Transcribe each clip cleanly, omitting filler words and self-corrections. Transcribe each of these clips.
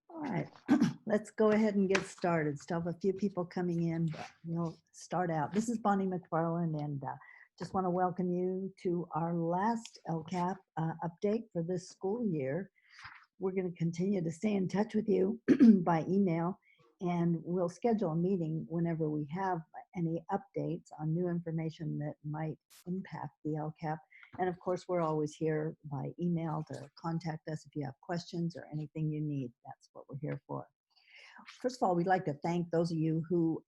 All right, let's go ahead and get started. Still have a few people coming in, but we'll start out. This is Bonnie McFarland, and just want to welcome you to our last LCAP update for this school year. We're going to continue to stay in touch with you by email, and we'll schedule a meeting whenever we have any updates on new information that might impact the LCAP. And of course, we're always here by email to contact us if you have questions or anything you need. That's what we're here for. First of all, we'd like to thank those of you who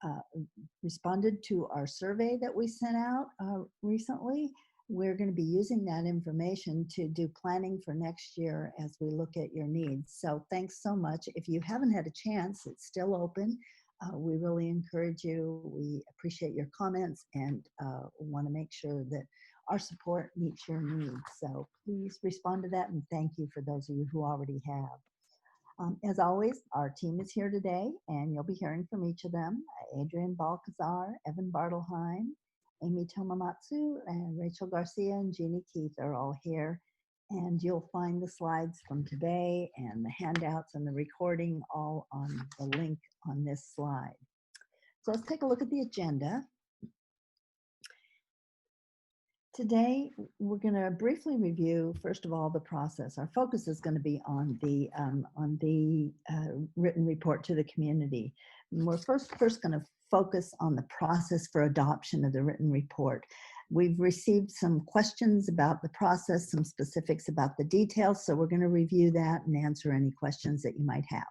responded to our survey that we sent out recently. We're going to be using that information to do planning for next year as we look at your needs. So thanks so much. If you haven't had a chance, it's still open. We really encourage you. We appreciate your comments and want to make sure that our support meets your needs. So please respond to that, and thank you for those of you who already have. As always, our team is here today, and you'll be hearing from each of them. Adrian Balcazar, Evan Bartelheim, Amy Tomamatsu, and Rachel Garcia and Jeannie Keith are all here. And you'll find the slides from today and the handouts and the recording all on the link on this slide. So let's take a look at the agenda. Today, we're going to briefly review, first of all, the process. Our focus is going to be on the written report to the community. And we're first going to focus on the process for adoption of the written report. We've received some questions about the process, some specifics about the details, so we're going to review that and answer any questions that you might have.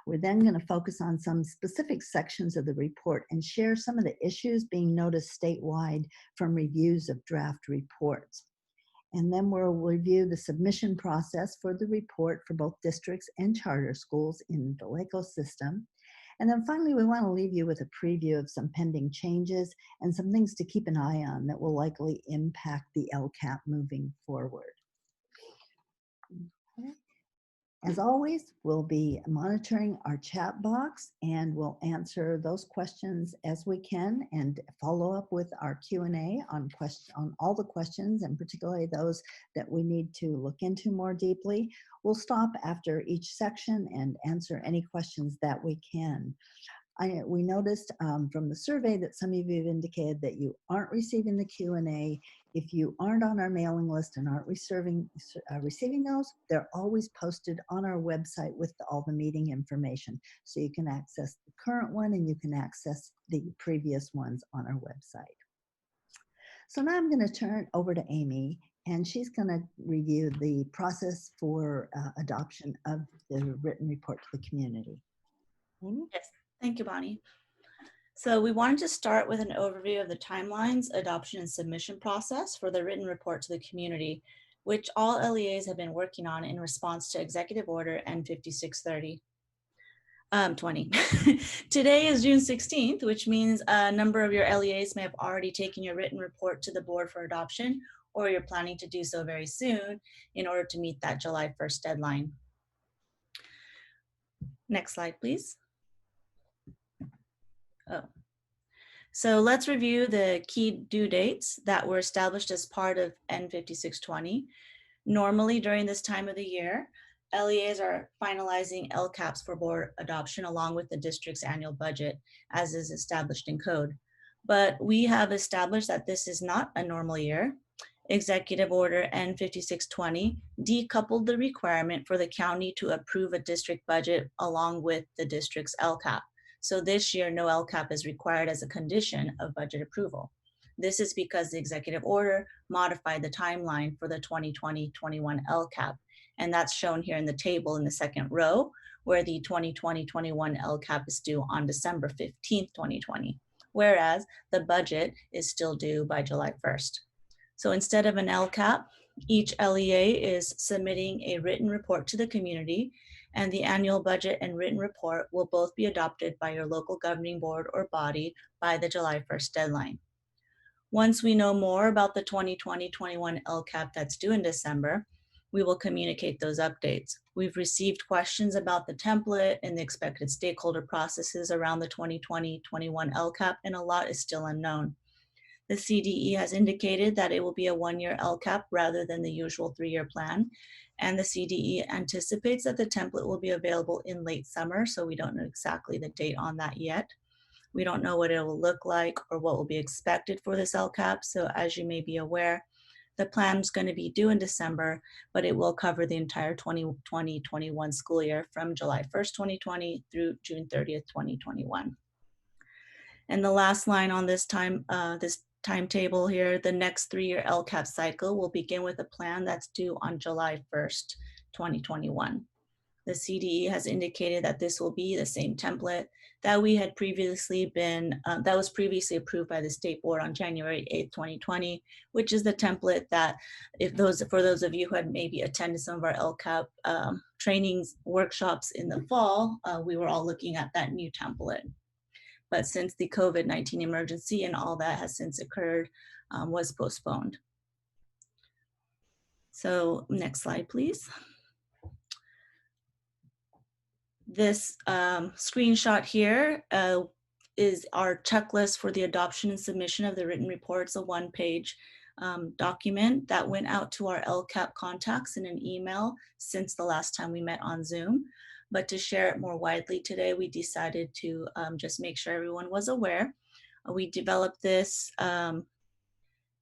We're then going to focus on some specific sections of the report and share some of the issues being noticed statewide from reviews of draft reports. And then we'll review the submission process for the report for both districts and charter schools in the LACOE system. And then finally, we want to leave you with a preview of some pending changes and some things to keep an eye on that will likely impact the LCAP moving forward. Okay. As always, we'll be monitoring our chat box, and we'll answer those questions as we can and follow up with our Q&A on all the questions, and particularly those that we need to look into more deeply. We'll stop after each section and answer any questions that we can. We noticed from the survey that some of you have indicated that you aren't receiving the Q&A. If you aren't on our mailing list and aren't receiving those, they're always posted on our website with all the meeting information. So you can access the current one and you can access the previous ones on our website. So now I'm going to turn it over to Amy, and she's going to review the process for adoption of the written report to the community. Amy? Yes. Thank you, Bonnie. So we wanted to start with an overview of the timelines, adoption, and submission process for the written report to the community, which all LEAs have been working on in response to Executive Order N5630. 20. Today is June 16th, which means a number of your LEAs may have already taken your written report to the board for adoption, or you're planning to do so very soon in order to meet that July 1st deadline. Next slide, please. Oh. So let's review the key due dates that were established as part of N5620. Normally during this time of the year, LEAs are finalizing LCAPs for board adoption along with the district's annual budget as is established in code. But we have established that this is not a normal year. Executive Order N5620 decoupled the requirement for the county to approve a district budget along with the district's LCAP. So this year, no LCAP is required as a condition of budget approval. This is because the executive order modified the timeline for the 2020-21 LCAP. And that's shown here in the table in the second row, where the 2020-21 LCAP is due on December 15th, 2020, whereas the budget is still due by July 1st. So instead of an LCAP, each LEA is submitting a written report to the community, and the annual budget and written report will both be adopted by your local governing board or body by the July 1st deadline. Once we know more about the 2020-21 LCAP that's due in December, we will communicate those updates. We've received questions about the template and the expected stakeholder processes around the 2020-21 LCAP, and a lot is still unknown. The CDE has indicated that it will be a one-year LCAP rather than the usual 3-year plan. and the CDE anticipates that the template will be available in late summer, so we don't know exactly the date on that yet. We don't know what it will look like or what will be expected for this LCAP, so as you may be aware, the plan is going to be due in December, but it will cover the entire 2020-21 school year from July 1st, 2020 through June 30th, 2021. And the last line on this timetable here, the next 3-year LCAP cycle will begin with a plan that's due on July 1st, 2021. The CDE has indicated that this will be the same template that we had previously been, that was previously approved by the State Board on January 8th, 2020, which is the template that for those of you who had maybe attended some of our LCAP trainings, workshops in the fall, we were all looking at that new template. But since the COVID-19 emergency and all that has since occurred, was postponed. So next slide, please. This screenshot here is our checklist for the adoption and submission of the written report. It's a one-page document that went out to our LCAP contacts in an email since the last time we met on Zoom. But to share it more widely today, we decided to just make sure everyone was aware. We developed this for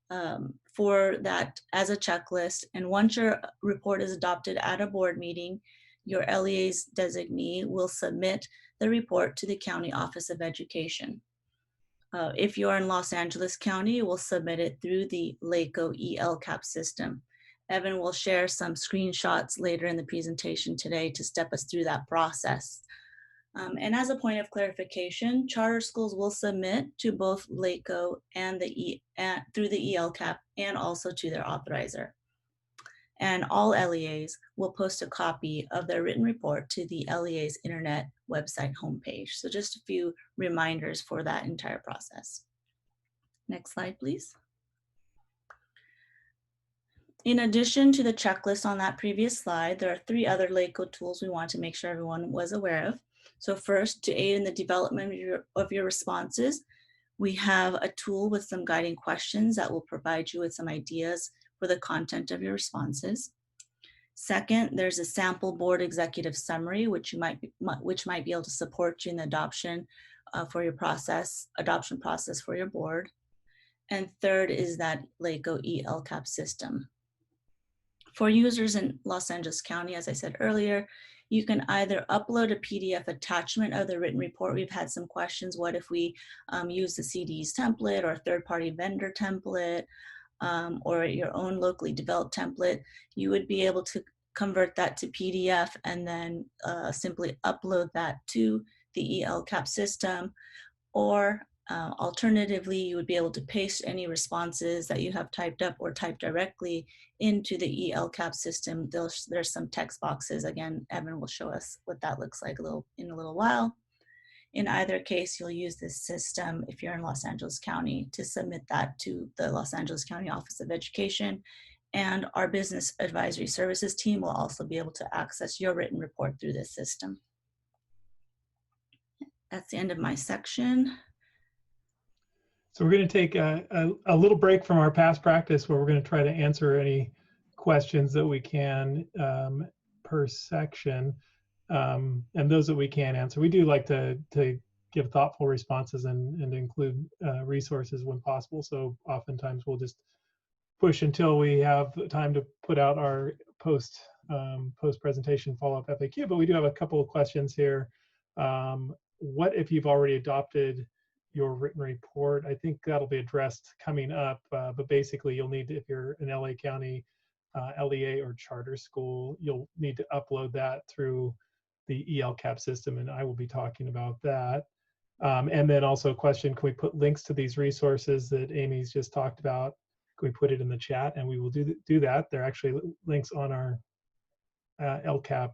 that as a checklist. And once your report is adopted at a board meeting, your LEA's designee will submit the report to the County Office of Education. If you're in Los Angeles County, you will submit it through the LACOE LCAP system. Evan will share some screenshots later in the presentation today to step us through that process. And as a point of clarification, charter schools will submit to both LACOE and through the ELCAP and also to their authorizer. And all LEAs will post a copy of their written report to the LEA's internet website homepage. So just a few reminders for that entire process. Next slide, please. In addition to the checklist on that previous slide, there are 3 other LACOE tools we want to make sure everyone was aware of. So first, to aid in the development of your responses, we have a tool with some guiding questions that will provide you with some ideas for the content of your responses. Second, there's a sample board executive summary, which might be able to support you in the adoption adoption process for your board. And third is that LACOE LCAP system. For users in Los Angeles County, as I said earlier, you can either upload a PDF attachment of the written report. We've had some questions. What if we use the CDE'S template or a third-party vendor template or your own locally developed template? You would be able to convert that to PDF and then simply upload that to the ELCAP system. Or alternatively, you would be able to paste any responses that you have typed up or type directly into the ELCAP system. There's some text boxes. Again, Evan will show us what that looks like in a little while. In either case, you'll use this system if you're in Los Angeles County to submit that to the Los Angeles County Office of Education. And our business advisory services team will also be able to access your written report through this system. That's the end of my section. So we're going to take a little break from our past practice where we're going to try to answer any questions that we can per section. And those that we can answer. We do like to give thoughtful responses and include resources when possible. So oftentimes we'll just push until we have time to put out our post-presentation follow-up FAQ. But we do have a couple of questions here. What if you've already adopted your written report? I think that'll be addressed coming up, but basically you'll need, if you're an LA County LEA or charter school, you'll need to upload that through the ELCAP system, and I will be talking about that. And then also a question, can we put links to these resources that Amy's just talked about? Can we put it in the chat? And we will do that. There are actually links on our LCAP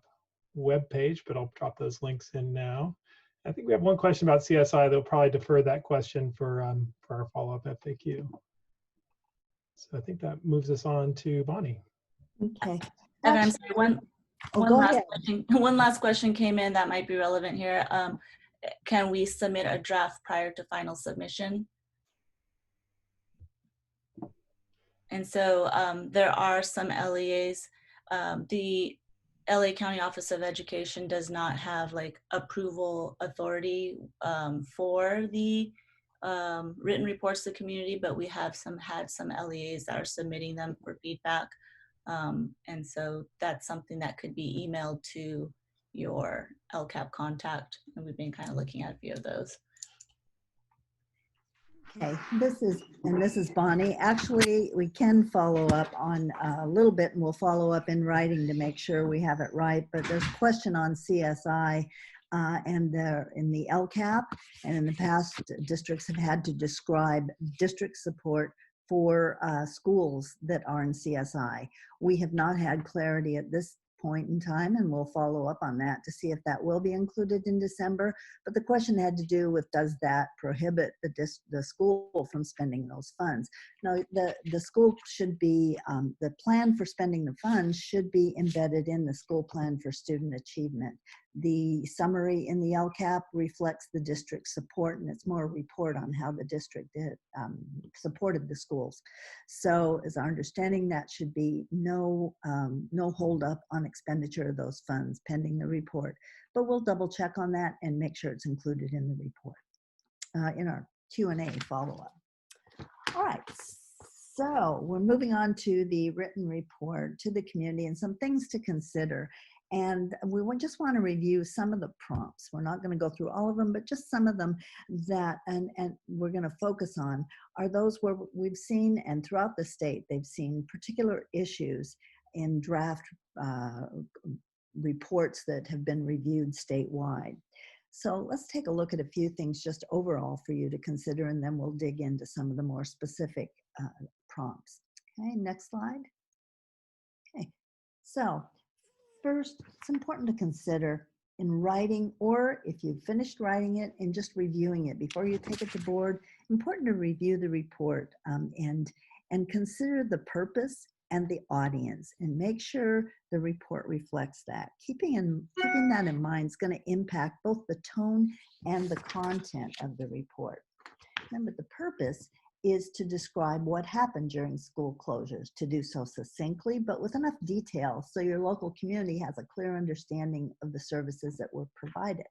webpage, but I'll drop those links in now. I think we have one question about CSI. They'll probably defer that question for our follow-up FAQ. So I think that moves us on to Bonnie. Okay. Evan, I'm sorry, one last question came in that might be relevant here. Can we submit a draft prior to final submission? And so there are some LEAs The LA County Office of Education does not have like approval authority for the written reports to the community, but we have had some LEAs that are submitting them for feedback. And so that's something that could be emailed to your LCAP contact. And we've been kind of looking at a few of those. Okay, this is Bonnie. Actually, we can follow up on a little bit, and we'll follow up in writing to make sure we have it right. But there's a question on CSI and in the LCAP, and in the past, districts have had to describe district support for schools that are in CSI. We have not had clarity at this point in time, and we'll follow up on that to see if that will be included in December. But the question had to do with, does that prohibit the school from spending those funds? No, the school should be, the plan for spending the funds should be embedded in the school plan for student achievement. The summary in the LCAP reflects the district's support, and it's more a report on how the district did, supported the schools. So as our understanding, that should be no hold up on expenditure of those funds pending the report. But we'll double check on that and make sure it's included in the report in our Q&A follow-up. All right, so we're moving on to the written report to the community and some things to consider. And we just want to review some of the prompts. We're not going to go through all of them, but just some of them that, and we're going to focus on are those where we've seen, and throughout the state, they've seen particular issues in draft reports that have been reviewed statewide. So let's take a look at a few things just overall for you to consider, and then we'll dig into some of the more specific prompts. Okay, next slide. Okay, so first, it's important to consider in writing, or if you've finished writing it and just reviewing it before you take it to board, important to review the report and consider the purpose and the audience, and make sure the report reflects that. Keeping that in mind is going to impact both the tone and the content of the report. Remember, the purpose is to describe what happened during school closures, to do so succinctly, but with enough detail so your local community has a clear understanding of the services that were provided.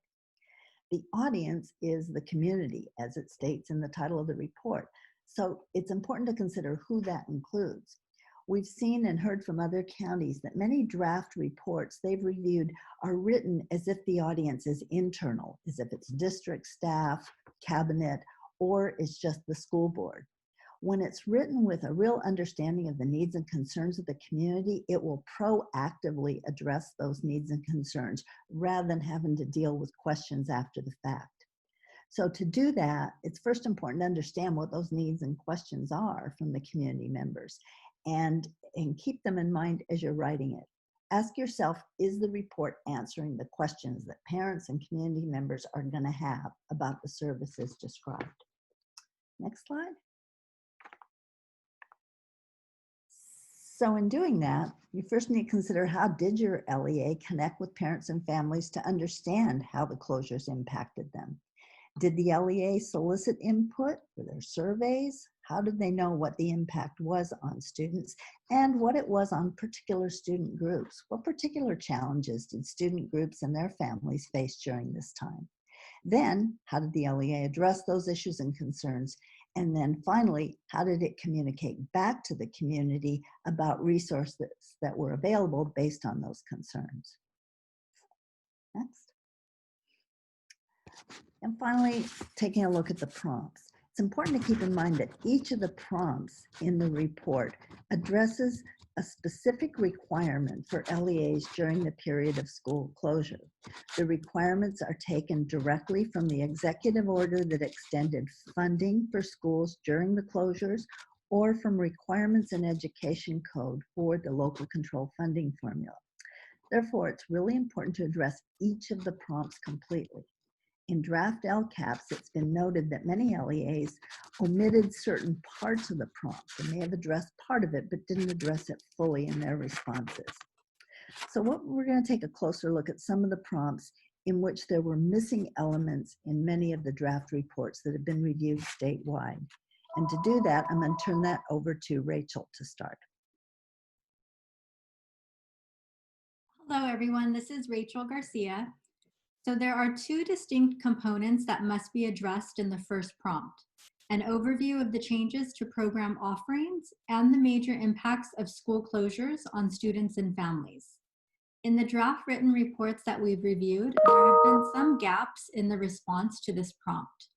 The audience is the community, as it states in the title of the report. So it's important to consider who that includes. We've seen and heard from other counties that many draft reports they've reviewed are written as if the audience is internal, as if it's district staff, cabinet, or it's just the school board. When it's written with a real understanding of the needs and concerns of the community, it will proactively address those needs and concerns rather than having to deal with questions after the fact. So to do that, it's first important to understand what those needs and questions are from the community members, and keep them in mind as you're writing it. Ask yourself, is the report answering the questions that parents and community members are going to have about the services described? Next slide. So in doing that, you first need to consider, how did your LEA connect with parents and families to understand how the closures impacted them? Did the LEA solicit input for their surveys? How did they know what the impact was on students and what it was on particular student groups? What particular challenges did student groups and their families face during this time? Then, how did the LEA address those issues and concerns? And then finally, how did it communicate back to the community about resources that were available based on those concerns? Next. And finally, taking a look at the prompts. It's important to keep in mind that each of the prompts in the report addresses a specific requirement for LEAs during the period of school closure. The requirements are taken directly from the executive order that extended funding for schools during the closures, or from requirements in education code for the local control funding formula. Therefore, it's really important to address each of the prompts completely. In draft LCAPs, it's been noted that many LEAs omitted certain parts of the prompt. They may have addressed part of it, but didn't address it fully in their responses. So we're going to take a closer look at some of the prompts in which there were missing elements in many of the draft reports that have been reviewed statewide. And to do that, I'm going to turn that over to Rachel to start. Hello, everyone. This is Rachel Garcia. So there are two distinct components that must be addressed in the first prompt: an overview of the changes to program offerings and the major impacts of school closures on students and families. In the draft written reports that we've reviewed, there have been some gaps in the response to this prompt.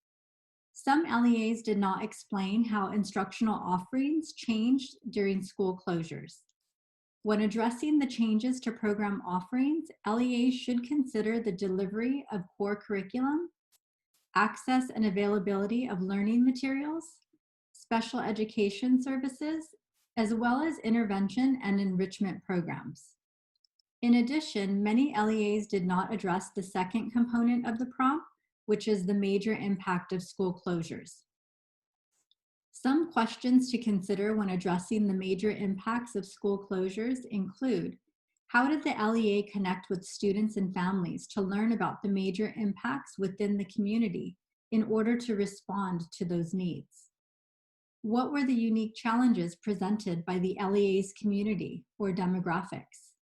Some LEAs did not explain how instructional offerings changed during school closures. When addressing the changes to program offerings, LEAs should consider the delivery of core curriculum, access and availability of learning materials, special education services, as well as intervention and enrichment programs. In addition, many LEAs did not address the second component of the prompt, which is the major impact of school closures. Some questions to consider when addressing the major impacts of school closures include: how did the LEA connect with students and families to learn about the major impacts within the community in order to respond to those needs? What were the unique challenges presented by the LEA's community or demographics?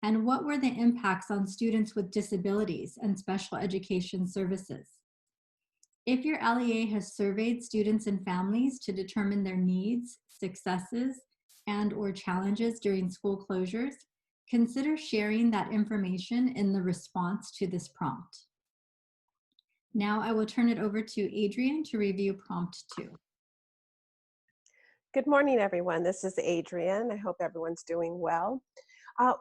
And what were the impacts on students with disabilities and special education services? If your LEA has surveyed students and families to determine their needs, successes, and/or challenges during school closures, consider sharing that information in the response to this prompt. Now I will turn it over to Adrienne to review prompt 2. Good morning, everyone. This is Adrienne. I hope everyone's doing well.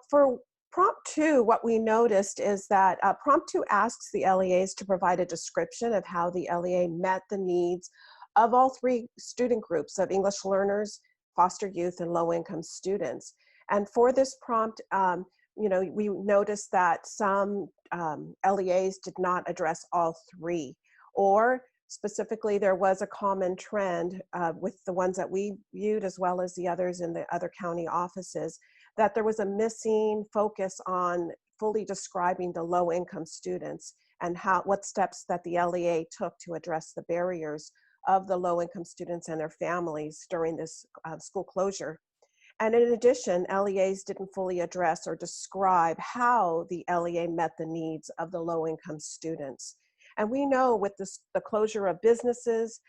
For prompt 2, what we noticed is that prompt 2 asks the LEAs to provide a description of how the LEA met the needs of all 3 student groups of English learners, foster youth, and low-income students. And for this prompt, we noticed that some LEAs did not address all 3, or specifically there was a common trend with the ones that we viewed as well as the others in the other county offices, that there was a missing focus on fully describing the low-income students and what steps that the LEA took to address the barriers of the low-income students and their families during this school closure. And in addition, LEAs didn't fully address or describe how the LEA met the needs of the low-income students. And we know with the closure of businesses,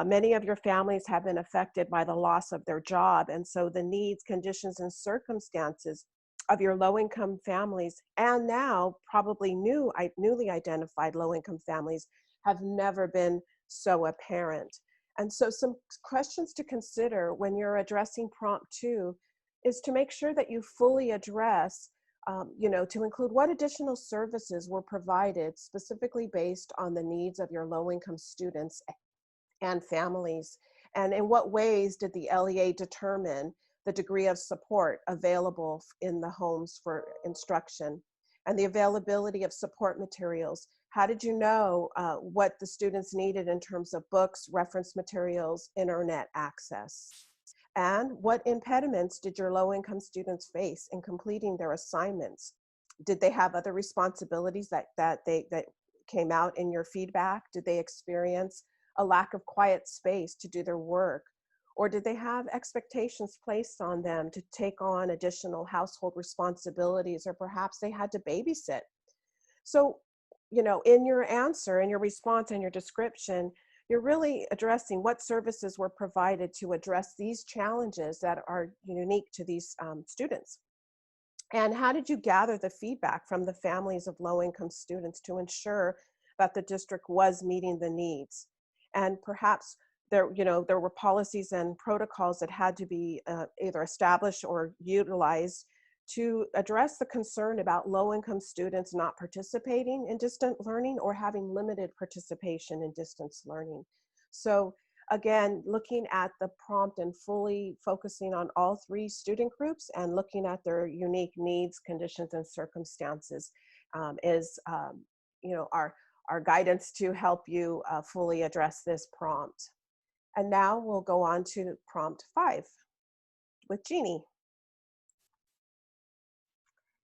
many of your families have been affected by the loss of their job. And so the needs, conditions, and circumstances of your low-income families, and now probably newly identified low-income families, have never been so apparent. And so some questions to consider when you're addressing prompt 2 is to make sure that you fully address, to include what additional services were provided specifically based on the needs of your low-income students and families, and in what ways did the LEA determine the degree of support available in the homes for instruction and the availability of support materials. How did you know what the students needed in terms of books, reference materials, internet access? And what impediments did your low-income students face in completing their assignments? Did they have other responsibilities that came out in your feedback? Did they experience a lack of quiet space to do their work? Or did they have expectations placed on them to take on additional household responsibilities, or perhaps they had to babysit? So, in your answer, in your response, and your description, you're really addressing what services were provided to address these challenges that are unique to these students. And how did you gather the feedback from the families of low-income students to ensure that the district was meeting the needs? And perhaps there were policies and protocols that had to be either established or utilized to address the concern about low-income students not participating in distant learning or having limited participation in distance learning. So again, looking at the prompt and fully focusing on all 3 student groups and looking at their unique needs, conditions, and circumstances is our guidance to help you fully address this prompt. And now we'll go on to prompt 5 with Jeannie.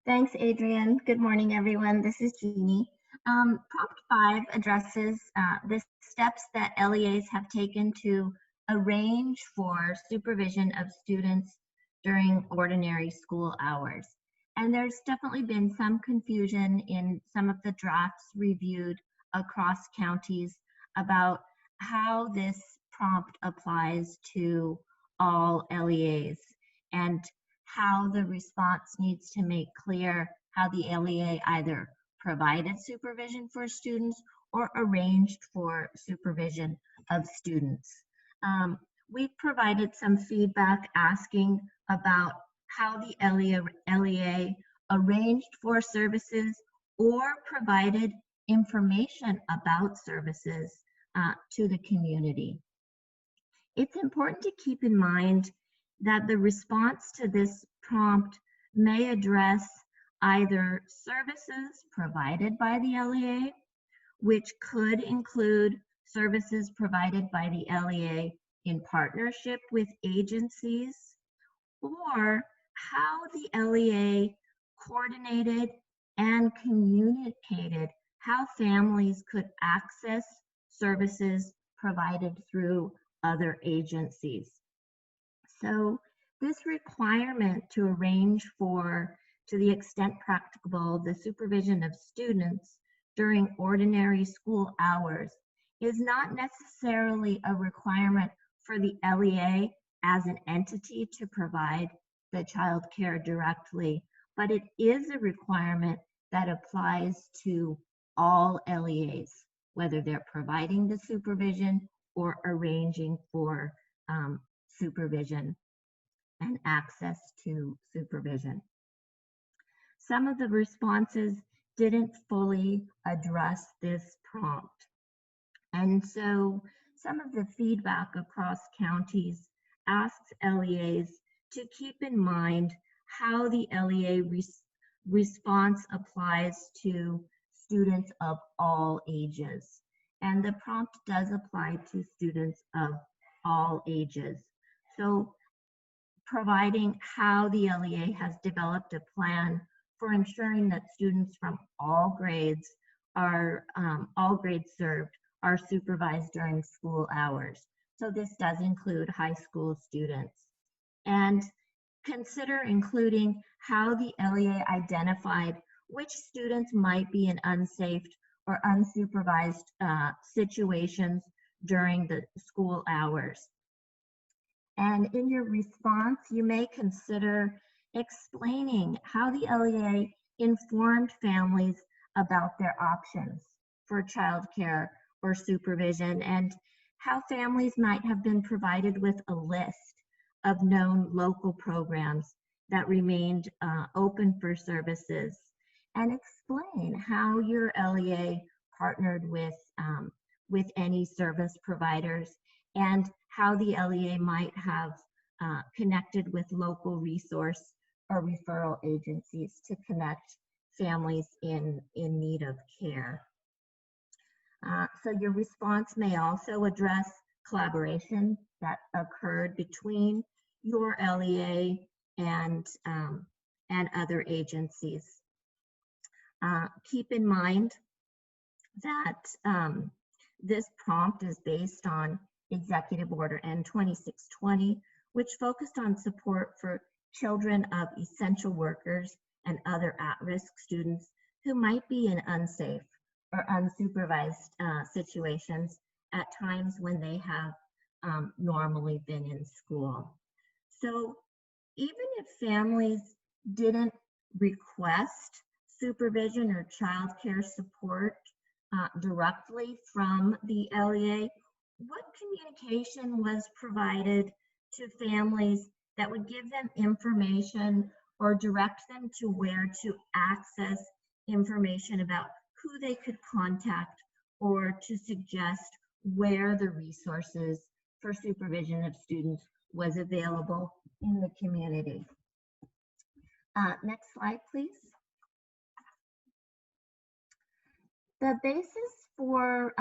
Thanks, Adrienne. Good morning, everyone. This is Jeannie. Prompt 5 addresses the steps that LEAs have taken to arrange for supervision of students during ordinary school hours. And there's definitely been some confusion in some of the drafts reviewed across counties about how this prompt applies to all LEAs and how the response needs to make clear how the LEA either provided supervision for students or arranged for supervision of students. We've provided some feedback asking about how the LEA arranged for services or provided information about services to the community. It's important to keep in mind that the response to this prompt may address either services provided by the LEA, which could include services provided by the LEA in partnership with agencies, or how the LEA coordinated and communicated how families could access services provided through other agencies. So this requirement to arrange for, to the extent practicable, the supervision of students during ordinary school hours is not necessarily a requirement for the LEA as an entity to provide the child care directly, but it is a requirement that applies to all LEAs, whether they're providing the supervision or arranging for supervision and access to supervision. Some of the responses didn't fully address this prompt. And so some of the feedback across counties asks LEAs to keep in mind how the LEA response applies to students of all ages. And the prompt does apply to students of all ages. So providing how the LEA has developed a plan for ensuring that students from all grades served are supervised during school hours. So this does include high school students. And consider including how the LEA identified which students might be in unsafe or unsupervised situations during the school hours. And in your response, you may consider explaining how the LEA informed families about their options for childcare or supervision, and how families might have been provided with a list of known local programs that remained open for services, and explain how your LEA partnered with any service providers, and how the LEA might have connected with local resource or referral agencies to connect families in need of care. So your response may also address collaboration that occurred between your LEA and other agencies. Keep in mind that this prompt is based on Executive Order N2620, which focused on support for children of essential workers and other at-risk students who might be in unsafe or unsupervised situations at times when they have normally been in school. So even if families didn't request supervision or child care support directly from the LEA, what communication was provided to families that would give them information or direct them to where to access information about who they could contact, or to suggest where the resources for supervision of students was available in the community? Next slide, please. The basis for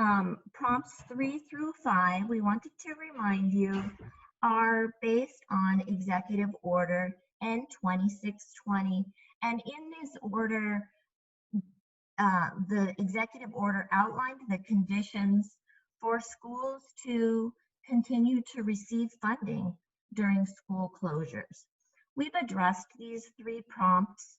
prompts 3 through 5, we wanted to remind you, are based on Executive Order N2620. And in this order, the Executive Order outlined the conditions for schools to continue to receive funding during school closures. We've addressed these 3 prompts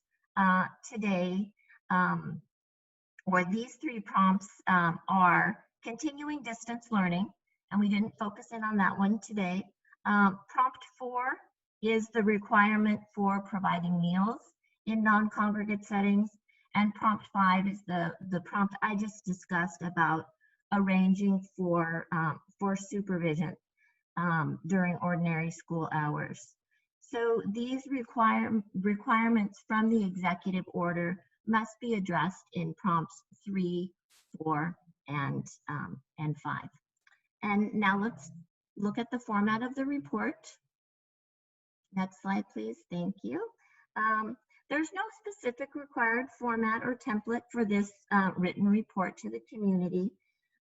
today, or these 3 prompts are continuing distance learning, and we didn't focus in on that one today. Prompt 4 is the requirement for providing meals in non-congregate settings, and prompt 5 is the prompt I just discussed about arranging for supervision during ordinary school hours. So these requirements from the executive order must be addressed in prompts 3, 4, and 5. And now let's look at the format of the report. Next slide, please. Thank you. There's no specific required format or template for this written report to the community.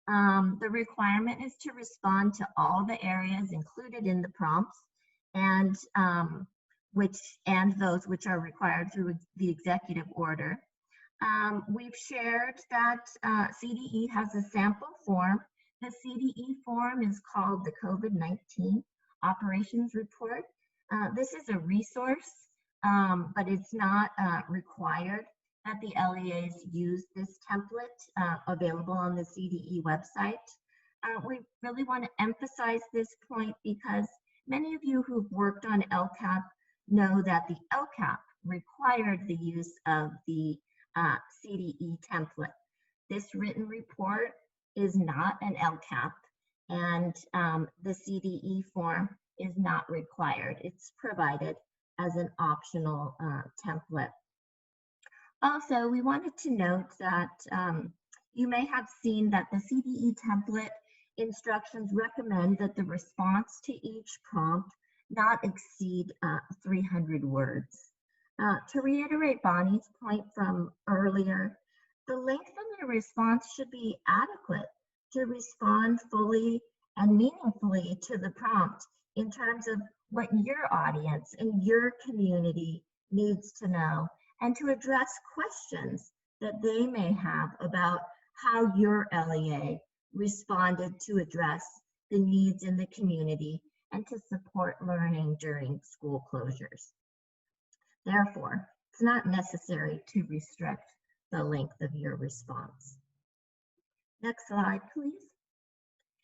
The requirement is to respond to all the areas included in the prompts, and those which are required through the executive order. We've shared that CDE has a sample form. The CDE form is called the COVID-19 Operations Report. This is a resource, but it's not required that the LEAs use this template available on the CDE website. We really want to emphasize this point because many of you who've worked on LCAP know that the LCAP required the use of the CDE template. This written report is not an LCAP, and the CDE form is not required. It's provided as an optional template. Also, we wanted to note that you may have seen that the CDE template instructions recommend that the response to each prompt not exceed 300 words. To reiterate Bonnie's point from earlier, the length of the response should be adequate to respond fully and meaningfully to the prompt in terms of what your audience and your community needs to know, and to address questions that they may have about how your LEA responded to address the needs in the community and to support learning during school closures. Therefore, it's not necessary to restrict the length of your response. Next slide, please.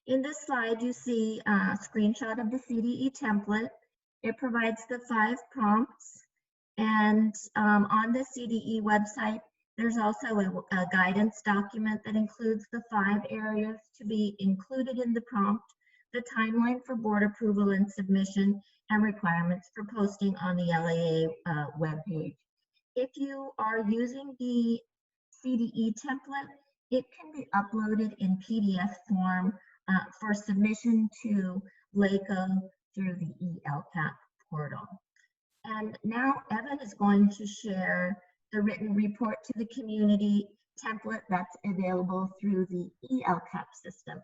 In this slide, you see a screenshot of the CDE template. It provides the 5 prompts, and on the CDE website, there's also a guidance document that includes the 5 areas to be included in the prompt, the timeline for board approval and submission, and requirements for posting on the LAA webpage. If you are using the CDE template, it can be uploaded in PDF form for submission to LACOE through the eLCAP portal. And now Evan is going to share the written report to the community template that's available through the eLCAP system.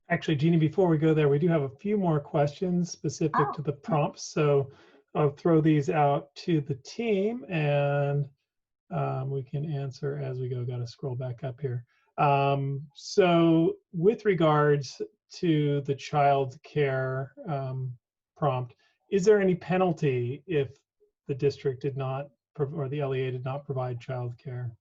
Actually, Jeannie, before we go there, we do have a few more questions specific to the prompts. So I'll throw these out to the team and we can answer as we go. Got to scroll back up here. So with regards to the child care prompt, is there any penalty if the district did not, or the LEA did not provide child care?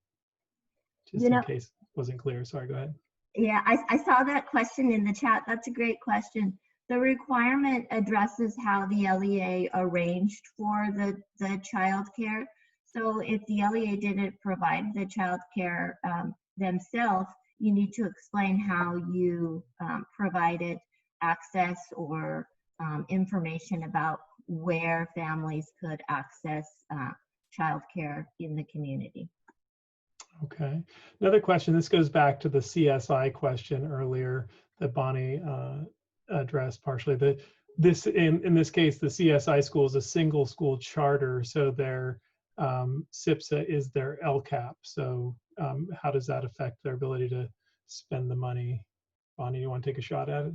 Just in case it wasn't clear. Sorry, go ahead. Yeah, I saw that question in the chat. That's a great question. The requirement addresses how the LEA arranged for the child care. So if the LEA didn't provide the child care themselves, you need to explain how you provided access or information about where families could access child care in the community. Okay. Another question, this goes back to the CSI question earlier that Bonnie addressed partially. In this case, the CSI school is a single school charter, so their SIPSA is their LCAP. So how does that affect their ability to spend the money? Bonnie, you want to take a shot at it?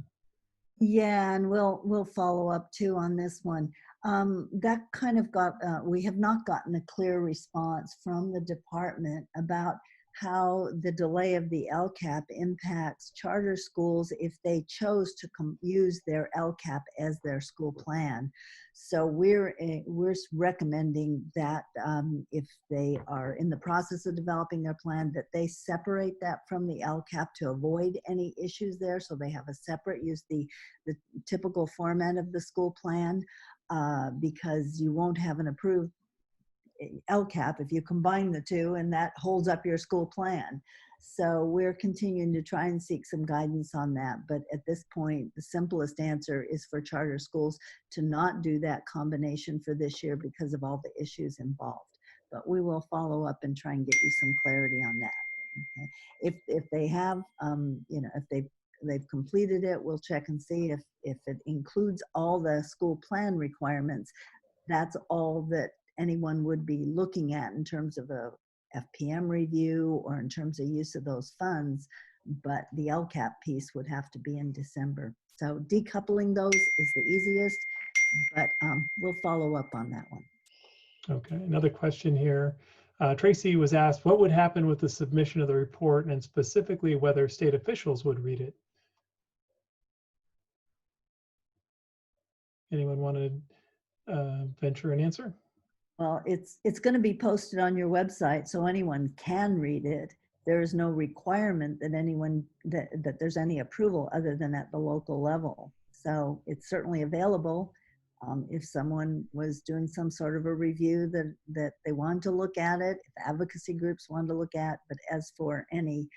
Yeah, and we'll follow up too on this one. That kind of got, we have not gotten a clear response from the department about how the delay of the LCAP impacts charter schools if they chose to use their LCAP as their school plan. So we're recommending that if they are in the process of developing their plan, that they separate that from the LCAP to avoid any issues there. So they have a separate, use the typical format of the school plan, because you won't have an approved LCAP if you combine the two, and that holds up your school plan. So we're continuing to try and seek some guidance on that. But at this point, the simplest answer is for charter schools to not do that combination for this year because of all the issues involved. But we will follow up and try and get you some clarity on that. Okay? If they have, if they've completed it, we'll check and see if it includes all the school plan requirements. That's all that anyone would be looking at in terms of a FPM review or in terms of use of those funds, but the LCAP piece would have to be in December. So decoupling those is the easiest, but we'll follow up on that one. Okay, another question here. Tracy was asked, what would happen with the submission of the report, and specifically whether state officials would read it? Anyone want to venture an answer? Well, it's going to be posted on your website, so anyone can read it. There is no requirement that anyone that there's any approval other than at the local level. So it's certainly available. If someone was doing some sort of a review that they want to look at it, if advocacy groups want to look at, but as for any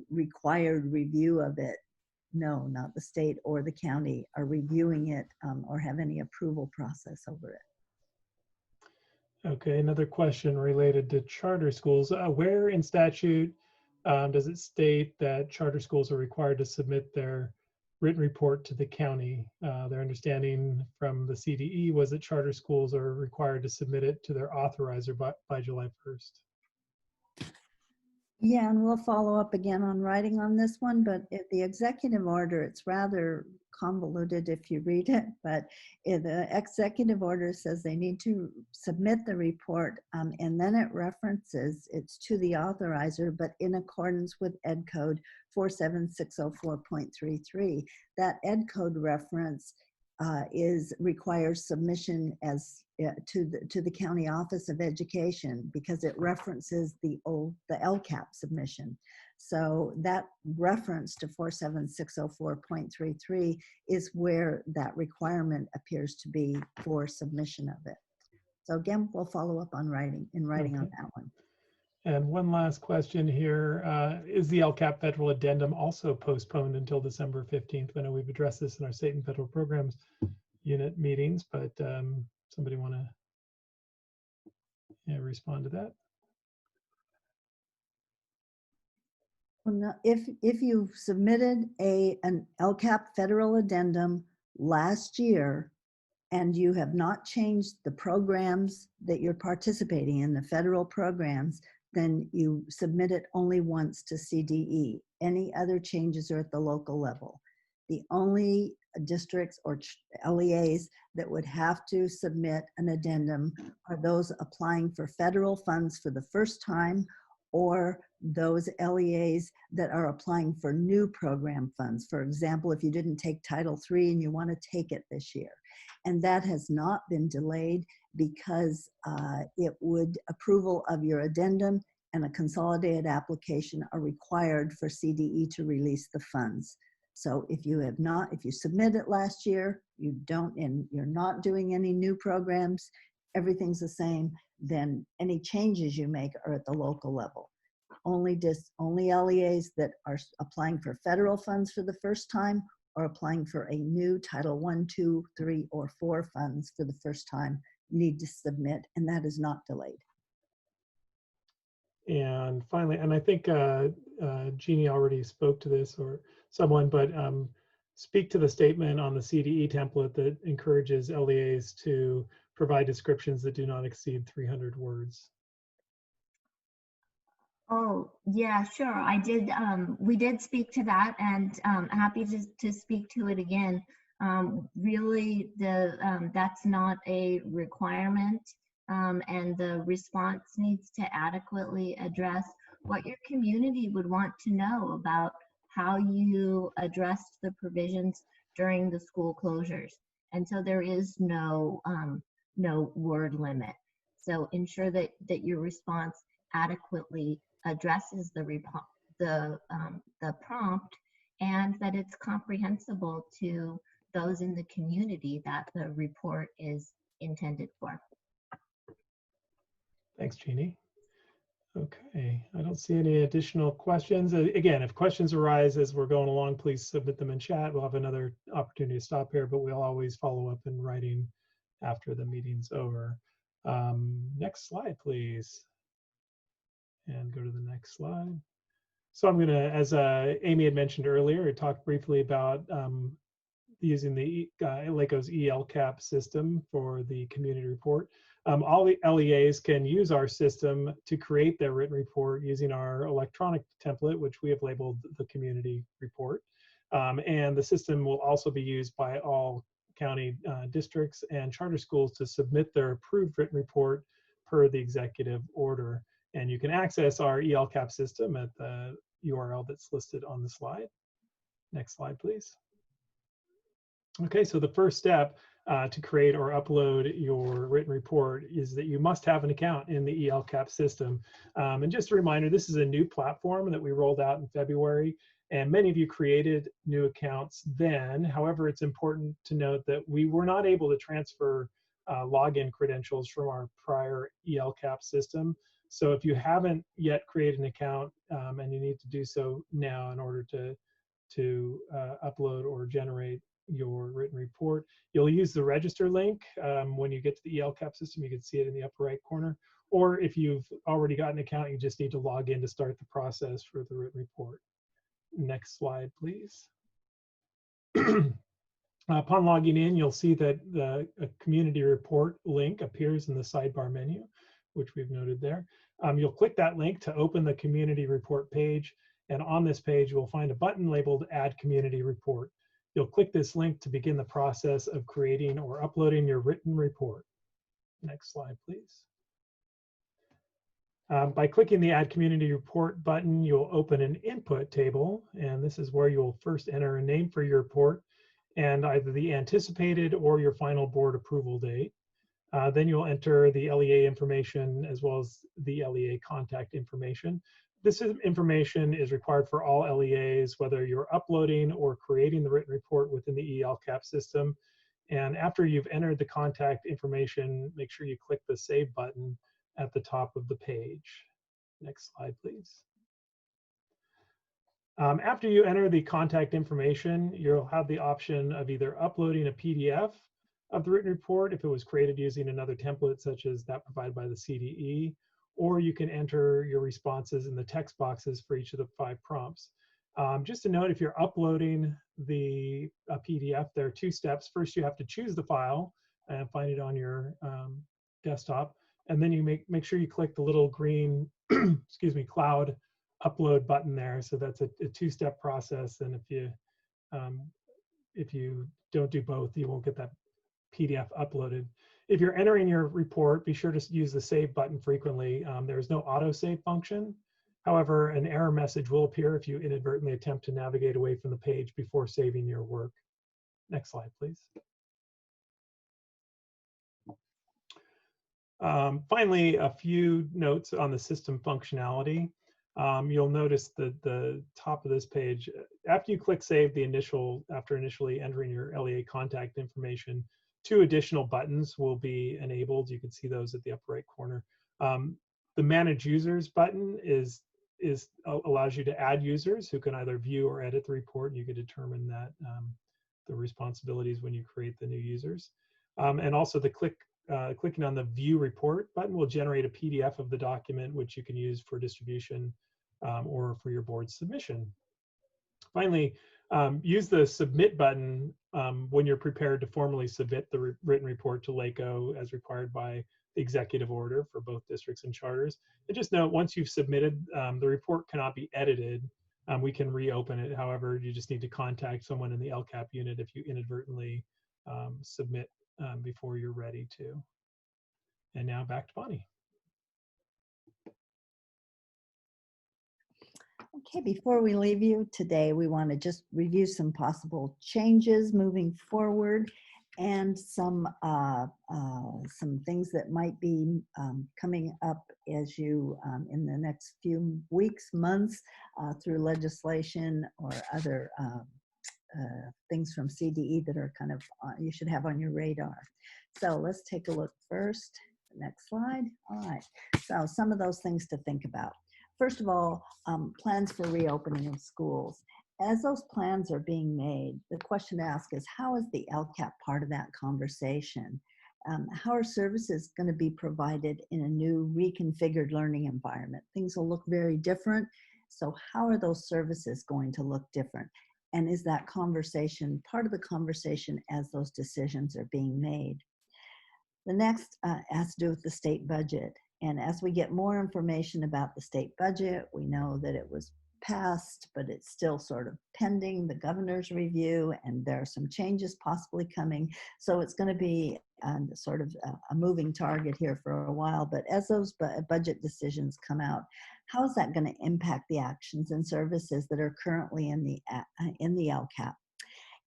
required review of it, no, not the state or the county are reviewing it or have any approval process over it. Okay, another question related to charter schools. Where in statute does it state that charter schools are required to submit their written report to the county? Their understanding from the CDE was that charter schools are required to submit it to their authorizer by July 1st. Yeah, and we'll follow up again on writing on this one, but if the executive order, it's rather convoluted if you read it, but the executive order says they need to submit the report, and then it references it's to the authorizer, but in accordance with Ed Code 47604.33. That Ed Code reference requires submission as to the County Office of Education, because it references the LCAP submission. So that reference to 47604.33 is where that requirement appears to be for submission of it. So again, we'll follow up on writing on that one. And one last question here. Is the LCAP federal addendum also postponed until December 15th? I know we've addressed this in our state and federal programs unit meetings, but somebody want to respond to that? Well, no, if you submitted an LCAP federal addendum last year and you have not changed the programs that you're participating in, the federal programs, then you submit it only once to CDE. Any other changes are at the local level. The only districts or LEAs that would have to submit an addendum are those applying for federal funds for the first time, or those LEAs that are applying for new program funds. For example, if you didn't take Title III and you want to take it this year. And that has not been delayed because approval of your addendum and a consolidated application are required for CDE to release the funds. So if you submit it last year, and you're not doing any new programs, everything's the same, then any changes you make are at the local level. Only LEAs that are applying for federal funds for the first time or applying for a new Title I, II, III, or IV funds for the first time need to submit, and that is not delayed. And finally, and I think Jeannie already spoke to this, or someone, but speak to the statement on the CDE template that encourages LEAs to provide descriptions that do not exceed 300 words. Oh, yeah, sure. I did. We did speak to that, and happy to speak to it again. Really, that's not a requirement and the response needs to adequately address what your community would want to know about how you addressed the provisions during the school closures. And so there is no word limit. So ensure that your response adequately addresses the prompt, and that it's comprehensible to those in the community that the report is intended for. Thanks, Jeannie. Okay, I don't see any additional questions. Again, if questions arise as we're going along, please submit them in chat. We'll have another opportunity to stop here, but we'll always follow up in writing after the meeting's over. Next slide, please. And go to the next slide. So I'm gonna, as Amy had mentioned earlier, talk briefly about using the LACOE's LCAP system for the community report. All the LEAs can use our system to create their written report using our electronic template, which we have labeled the community report. And the system will also be used by all county districts and charter schools to submit their approved written report per the executive order. And you can access our LCAP system at the URL that's listed on the slide. Next slide, please. Okay, so the first step to create or upload your written report is that you must have an account in the LCAP system. And just a reminder, this is a new platform that we rolled out in February, and many of you created new accounts then. However, it's important to note that we were not able to transfer login credentials from our prior LCAP system. So if you haven't yet created an account, and you need to do so now in order to upload or generate your written report, you'll use the register link when you get to the LCAP system. You can see it in the upper right corner. Or if you've already got an account, you just need to log in to start the process for the written report. Next slide, please. Upon logging in, you'll see that the community report link appears in the sidebar menu, which we've noted there. You'll click that link to open the community report page. And on this page, you will find a button labeled Add Community Report. You'll click this link to begin the process of creating or uploading your written report. Next slide, please. By clicking the Add Community Report button, you'll open an input table, and this is where you'll first enter a name for your report and either the anticipated or your final board approval date. Then you'll enter the LEA information as well as the LEA contact information. This information is required for all LEAs, whether you're uploading or creating the written report within the LCAP system. And after you've entered the contact information, make sure you click the Save button at the top of the page. Next slide, please. After you enter the contact information, you'll have the option of either uploading a PDF of the written report if it was created using another template such as that provided by the CDE, or you can enter your responses in the text boxes for each of the 5 prompts. Just to note, if you're uploading the PDF, there are 2 steps. First, you have to choose the file and find it on your desktop, and then you make sure you click the little green excuse me, cloud upload button there. So that's a 2-step process, and if you don't do both, you won't get that PDF uploaded. If you're entering your report, be sure to use the Save button frequently. There's no autosave function. However, an error message will appear if you inadvertently attempt to navigate away from the page before saving your work. Next slide, please. Finally, a few notes on the system functionality. You'll notice that the top of this page, after you click Save, after initially entering your LEA contact information, 2 additional buttons will be enabled. You can see those at the upper right corner. The Manage Users button allows you to add users who can either view or edit the report, and you can determine that the responsibilities when you create the new users. And also the clicking on the View Report button will generate a PDF of the document, which you can use for distribution or for your board submission. Finally, use the Submit button when you're prepared to formally submit the written report to LACOE as required by the executive order for both districts and charters. And just note, once you've submitted, the report cannot be edited. We can reopen it. However, you just need to contact someone in the LCAP unit if you inadvertently submit before you're ready to. And now back to Bonnie. Okay, before we leave you today, we want to just review some possible changes moving forward and some things that might be coming up as you in the next few weeks, months through legislation or other things from CDE that are kind of you should have on your radar. So let's take a look first. Next slide. All right. So some of those things to think about. First of all, plans for reopening of schools. As those plans are being made, the question to ask is, how is the LCAP part of that conversation? How are services going to be provided in a new reconfigured learning environment? Things will look very different. So how are those services going to look different? And is that conversation part of the conversation as those decisions are being made? The next has to do with the state budget. And as we get more information about the state budget, we know that it was passed, but it's still sort of pending the governor's review, and there are some changes possibly coming. So it's going to be sort of a moving target here for a while. But as those budget decisions come out, how is that going to impact the actions and services that are currently in the LCAP?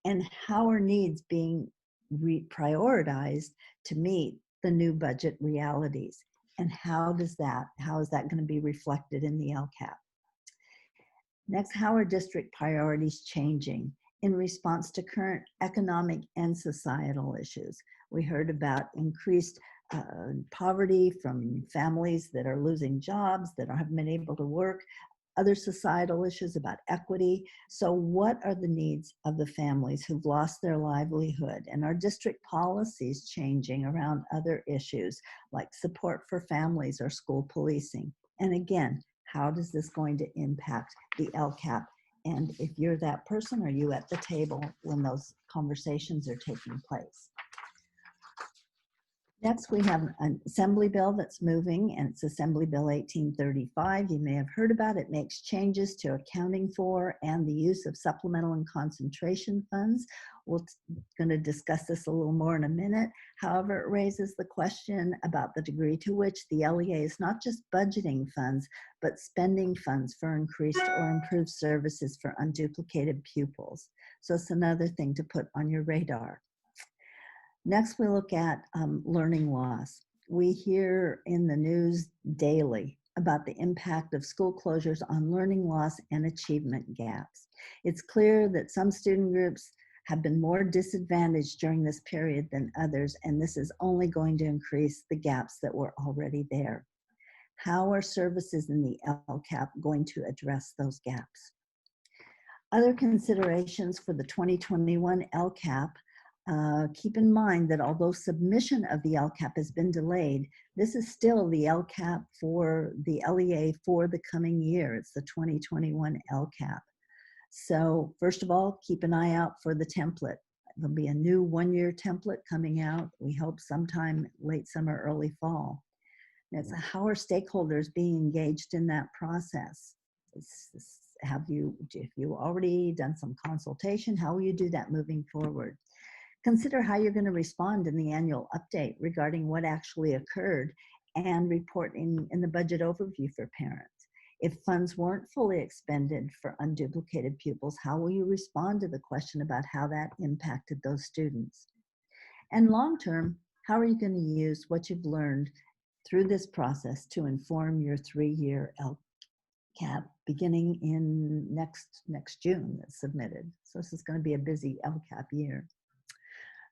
And how are needs being prioritized to meet the new budget realities? And how is that going to be reflected in the LCAP? Next, how are district priorities changing in response to current economic and societal issues? We heard about increased poverty from families that are losing jobs, that haven't been able to work, other societal issues about equity. So what are the needs of the families who've lost their livelihood? And are district policies changing around other issues like support for families or school policing? And again, how is this going to impact the LCAP? And if you're that person, are you at the table when those conversations are taking place? Next, we have an assembly bill that's moving, and it's Assembly Bill 1835. You may have heard about it. It makes changes to accounting for and the use of supplemental and concentration funds. We're going to discuss this a little more in a minute. However, it raises the question about the degree to which the LEA is not just budgeting funds, but spending funds for increased or improved services for unduplicated pupils. So it's another thing to put on your radar. Next, we look at learning loss. We hear in the news daily about the impact of school closures on learning loss and achievement gaps. It's clear that some student groups have been more disadvantaged during this period than others, and this is only going to increase the gaps that were already there. How are services in the LCAP going to address those gaps? Other considerations for the 2021 LCAP. Keep in mind that although submission of the LCAP has been delayed, this is still the LCAP for the LEA for the coming year. It's the 2021 LCAP. So first of all, keep an eye out for the template. There'll be a new one-year template coming out, we hope sometime late summer, early fall. It's how are stakeholders being engaged in that process? If you already done some consultation, how will you do that moving forward? Consider how you're going to respond in the annual update regarding what actually occurred and report in the budget overview for parents. If funds weren't fully expended for unduplicated pupils, how will you respond to the question about how that impacted those students? And long term, how are you going to use what you've learned through this process to inform your 3-year LCAP beginning in next June that's submitted? So this is going to be a busy LCAP year.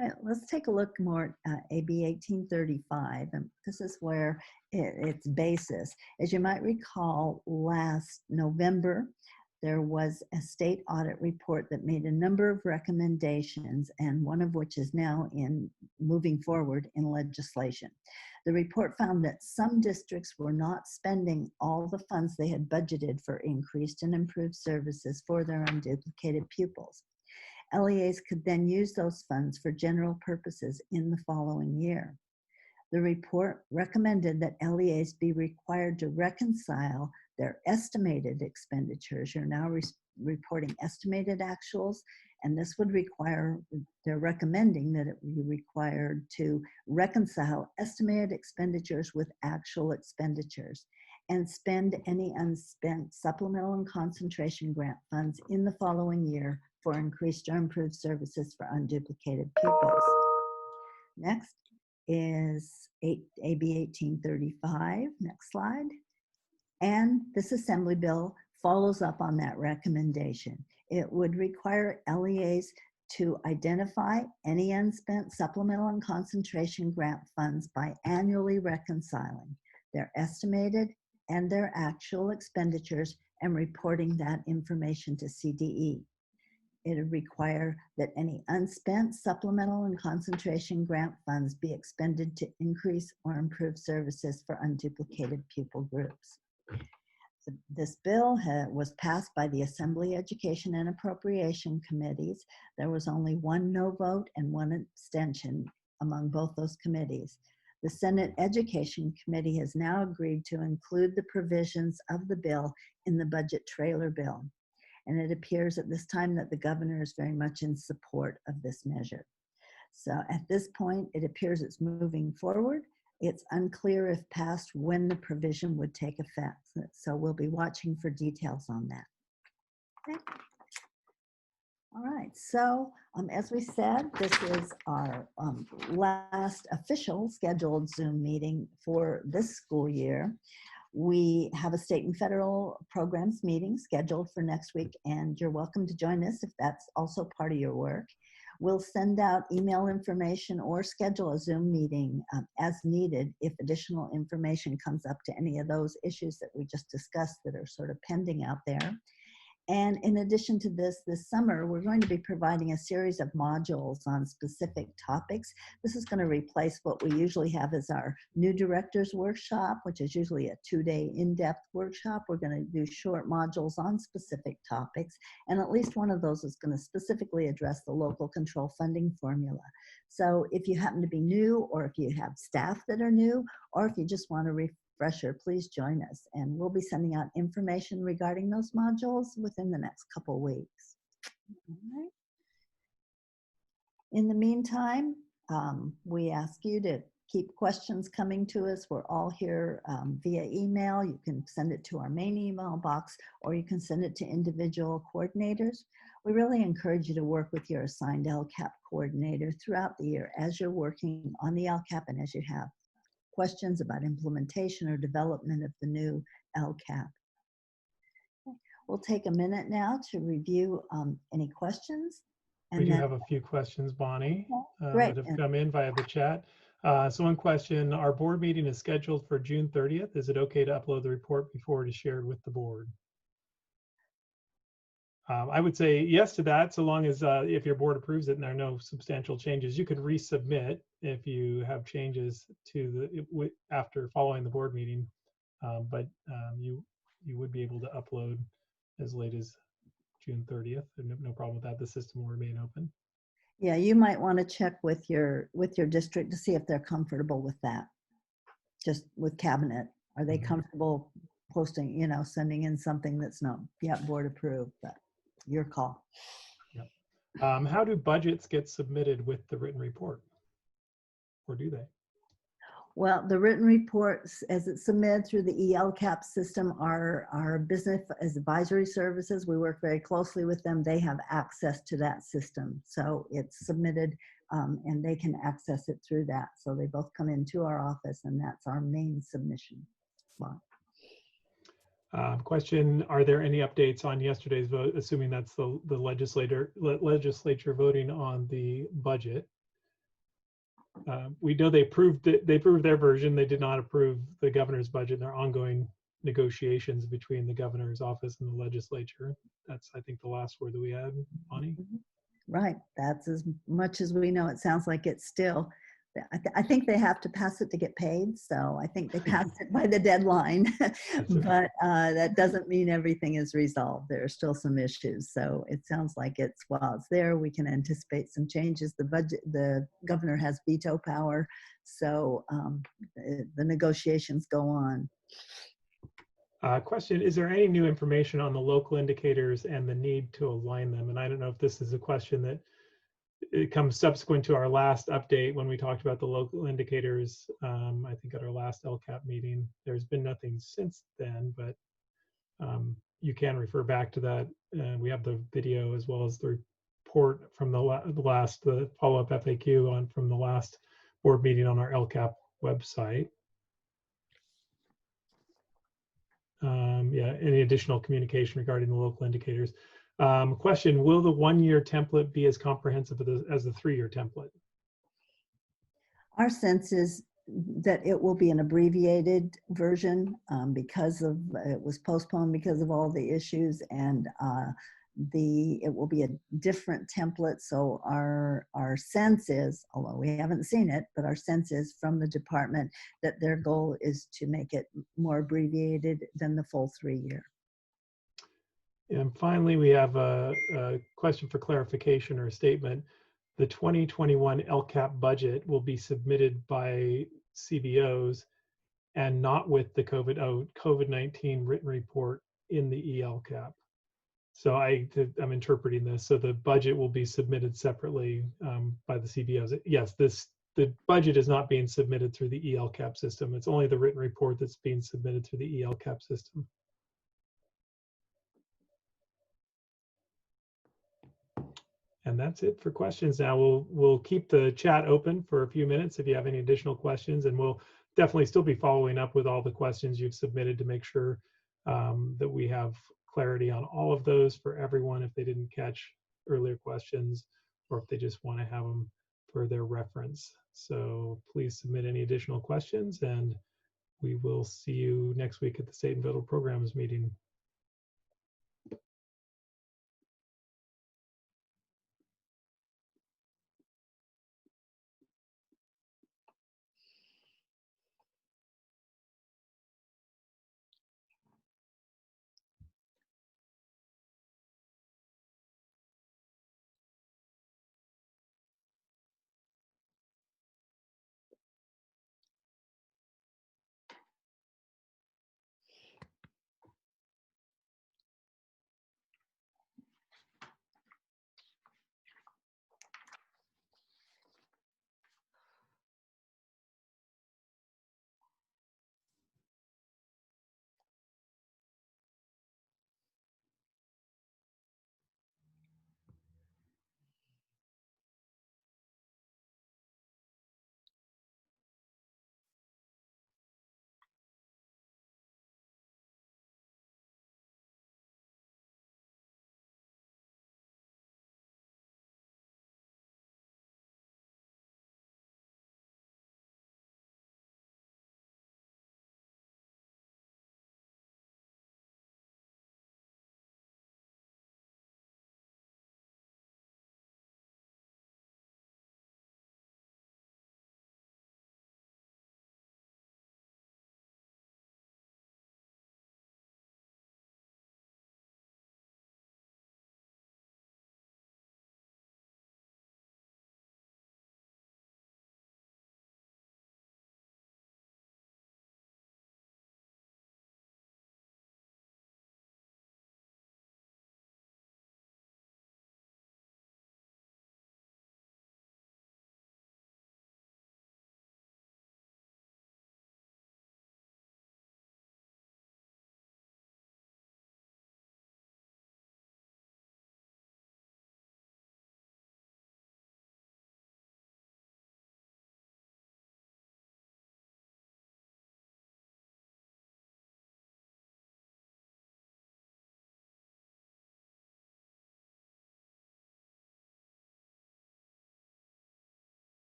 All right, let's take a look more at AB 1835, and this is where its basis. As you might recall, last November, there was a state audit report that made a number of recommendations, and one of which is now moving forward in legislation. The report found that some districts were not spending all the funds they had budgeted for increased and improved services for their unduplicated pupils. LEAs could then use those funds for general purposes in the following year. The report recommended that LEAs be required to reconcile Their estimated expenditures, you're now reporting estimated actuals, and this would require, they're recommending that it be required to reconcile estimated expenditures with actual expenditures and spend any unspent supplemental and concentration grant funds in the following year for increased or improved services for unduplicated pupils. Next is AB 1835. Next slide. And this Assembly bill follows up on that recommendation. It would require LEAs to identify any unspent supplemental and concentration grant funds by annually reconciling their estimated and their actual expenditures and reporting that information to CDE. It would require that any unspent supplemental and concentration grant funds be expended to increase or improve services for unduplicated pupil groups. So this bill was passed by the Assembly Education and Appropriation Committees. There was only one no vote and one abstention among both those committees. The Senate Education Committee has now agreed to include the provisions of the bill in the budget trailer bill. And it appears at this time that the governor is very much in support of this measure. So at this point, it appears it's moving forward. It's unclear if passed when the provision would take effect. So we'll be watching for details on that. Okay. All right, so as we said, this is our last official scheduled Zoom meeting for this school year. We have a state and federal programs meeting scheduled for next week, and you're welcome to join us if that's also part of your work. We'll send out email information or schedule a Zoom meeting as needed if additional information comes up to any of those issues that we just discussed that are sort of pending out there. And in addition to this summer, we're going to be providing a series of modules on specific topics. This is going to replace what we usually have as our new directors workshop, which is usually a 2-day in-depth workshop. We're going to do short modules on specific topics, and at least one of those is going to specifically address the local control funding formula. So if you happen to be new, or if you have staff that are new, or if you just want to refresher, please join us, and we'll be sending out information regarding those modules within the next couple weeks. All right. In the meantime, we ask you to keep questions coming to us. We're all here via email. You can send it to our main email box, or you can send it to individual coordinators. We really encourage you to work with your assigned LCAP coordinator throughout the year as you're working on the LCAP and as you have questions about implementation or development of the new LCAP. We'll take a minute now to review any questions. We do have a few questions, Bonnie, Great. that have come in via the chat. So one question, our board meeting is scheduled for June 30th. Is it okay to upload the report before it is shared with the board? I would say yes to that, so long as if your board approves it and there are no substantial changes. You could resubmit if you have changes to the after following the board meeting, but you would be able to upload as late as June 30th. No problem with that. The system will remain open. Yeah, you might want to check with your district to see if they're comfortable with that. Just with cabinet, are they comfortable posting, sending in something that's not yet board approved? But your call. Yep. How do budgets get submitted with the written report, or do they? Well, the written reports, as it's submitted through the LCAP system, are business advisory services. We work very closely with them. They have access to that system. So it's submitted and they can access it through that. So they both come into our office, and that's our main submission spot. Question, are there any updates on yesterday's vote, assuming that's the legislature voting on the budget? We know they approved their version. They did not approve the governor's budget. There are ongoing negotiations between the governor's office and the legislature. That's, I think, the last word that we had, Bonnie. Right. That's as much as we know. It sounds like it's still, I think they have to pass it to get paid. So I think they passed it by the deadline, but that doesn't mean everything is resolved. There are still some issues. So it sounds like while it's there, we can anticipate some changes. The governor has veto power. So the negotiations go on. Question, is there any new information on the local indicators and the need to align them? And I don't know if this is a question that it comes subsequent to our last update when we talked about the local indicators, I think at our last LCAP meeting. There's been nothing since then, but you can refer back to that. We have the video as well as the report from the follow-up FAQ on from the last board meeting on our LCAP website. Yeah, any additional communication regarding the local indicators? Question, will the 1-year template be as comprehensive as the 3-year template? Our sense is that it will be an abbreviated version because of, it was postponed because of all the issues, and it will be a different template. So our sense is, although we haven't seen it, but our sense is from the department that their goal is to make it more abbreviated than the full 3-year. And finally, we have a question for clarification or a statement. The 2021 LCAP budget will be submitted by CBOs and not with the COVID-19 written report in the ELCAP. So I'm interpreting this. So the budget will be submitted separately by the CBOs. Yes, the budget is not being submitted through the ELCAP system. It's only the written report that's being submitted through the ELCAP system. And that's it for questions. Now we'll keep the chat open for a few minutes if you have any additional questions, and we'll definitely still be following up with all the questions you've submitted to make sure that we have clarity on all of those for everyone if they didn't catch earlier questions or if they just want to have them for their reference. So please submit any additional questions, and we will see you next week at the State and Federal Programs meeting.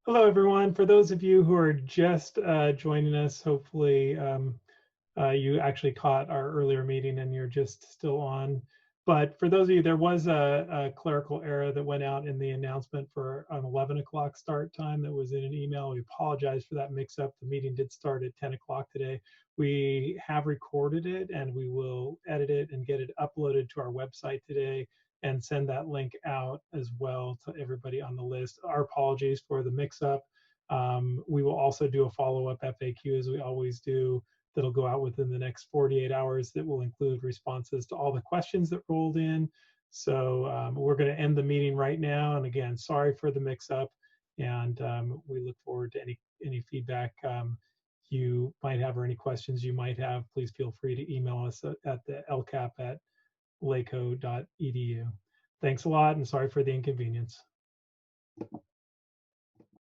Hello, everyone. For those of you who are just joining us, hopefully you actually caught our earlier meeting and you're just still on. But for those of you, there was a clerical error that went out in the announcement for an 11 o'clock start time that was in an email. We apologize for that mix-up. The meeting did start at 10 o'clock today. We have recorded it and we will edit it and get it uploaded to our website today and send that link out as well to everybody on the list. Our apologies for the mix-up. We will also do a follow-up FAQ as we always do that'll go out within the next 48 hours that will include responses to all the questions that rolled in. So we're going to end the meeting right now. And again, sorry for the mix-up. And we look forward to any feedback you might have or any questions you might have. Please feel free to email us at the LCAP@laco.edu. Thanks a lot and sorry for the inconvenience.